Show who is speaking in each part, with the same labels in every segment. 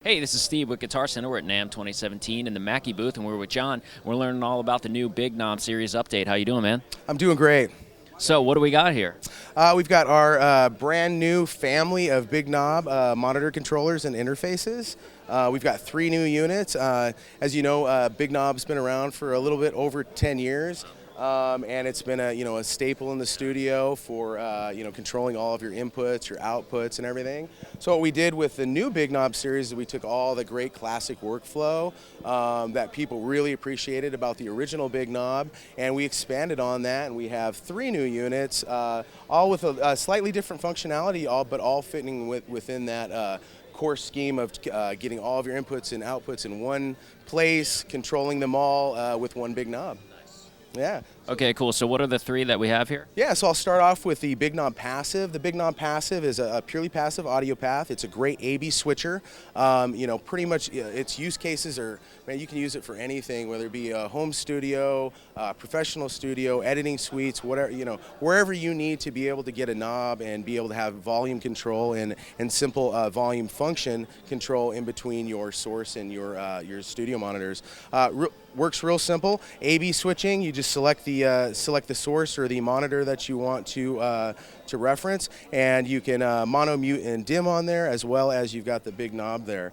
Speaker 1: Hey, this is Steve with Guitar Center. We're at NAMM 2017 in the Mackie booth, and we're with John. We're learning all about the new Big Knob series update. How you doing, man?
Speaker 2: I'm doing great.
Speaker 1: So, what do we got here?
Speaker 2: We've got our brand new family of Big Knob monitor controllers and interfaces. We've got 3 new units. As you know, Big Knob's been around for a little bit over 10 years. And it's been a staple in the studio for controlling all of your inputs, your outputs, and everything. So what we did with the new Big Knob series is we took all the great classic workflow that people really appreciated about the original Big Knob, and we expanded on that. And we have 3 new units, all with a slightly different functionality, but all fitting within that core scheme of getting all of your inputs and outputs in one place, controlling them all with one big knob. Yeah.
Speaker 1: Okay, cool. So what are the 3 that we have here?
Speaker 2: Yeah, so I'll start off with the Big Knob Passive. The Big Knob Passive is a purely passive audio path. It's a great A/B switcher. Pretty much its use cases are, man, you can use it for anything, whether it be a home studio, professional studio, editing suites, whatever, wherever you need to be able to get a knob and be able to have volume control and simple volume function control in between your source and your studio monitors. Works real simple. A/B switching. You just select the source or the monitor that you want to reference, and you can mono, mute, and dim on there, as well as you've got the big knob there.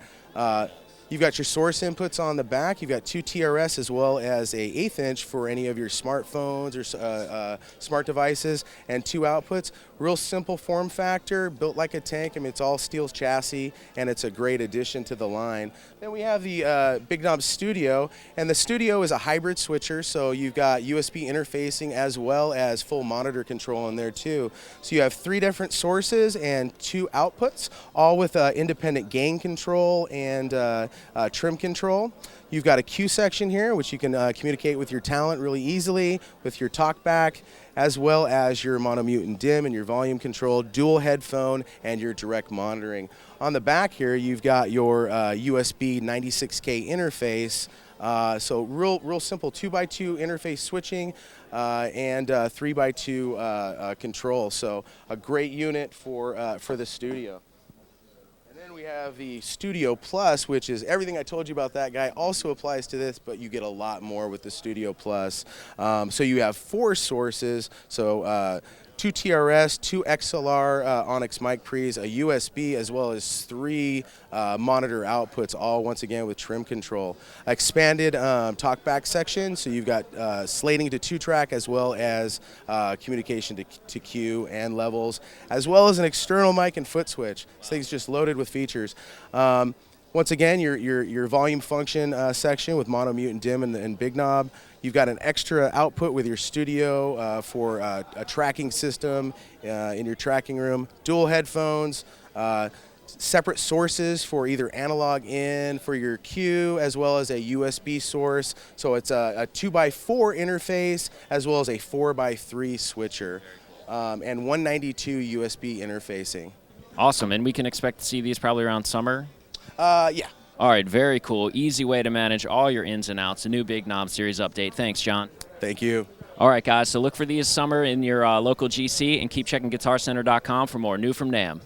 Speaker 2: You've got your source inputs on the back. You've got 2 TRS as well as a 1/8 inch for any of your smartphones or smart devices, and 2 outputs. Real simple form factor, built like a tank. I mean, it's all steel chassis, and it's a great addition to the line. Then we have the Big Knob Studio, and the Studio is a hybrid switcher, so you've got USB interfacing as well as full monitor control in there too. So you have 3 different sources and 2 outputs, all with independent gain control and trim control. You've got a Q section here, which you can communicate with your talent really easily with your talkback, as well as your mono, mute, and dim and your volume control, dual headphone, and your direct monitoring. On the back here, you've got your USB 96K interface. So real simple 2x2 interface switching and 3x2 control. So a great unit for the studio. Then we have the Studio Plus, which is everything I told you about that guy also applies to this, but you get a lot more with the Studio Plus. So you have 4 sources, so 2 TRS, 2 XLR Onyx mic pre's, a USB, as well as 3 monitor outputs, all once again with trim control. Expanded talkback section, so you've got slating to 2-track as well as communication to Q and levels, as well as an external mic and foot switch. This thing's just loaded with features. Once again, your volume function section with mono, mute, and dim and big knob. You've got an extra output with your studio for a tracking system in your tracking room. Dual headphones, separate sources for either analog in for your Q as well as a USB source. So it's a 2x4 interface as well as a 4x3 switcher, and 192 USB interfacing.
Speaker 1: Awesome, and we can expect to see these probably around summer?
Speaker 2: Yeah.
Speaker 1: All right, very cool. Easy way to manage all your ins and outs. A new Big Knob series update. Thanks, John.
Speaker 2: Thank you.
Speaker 1: All right, guys, so look for these summer in your local GC, and keep checking GuitarCenter.com for more new from NAMM.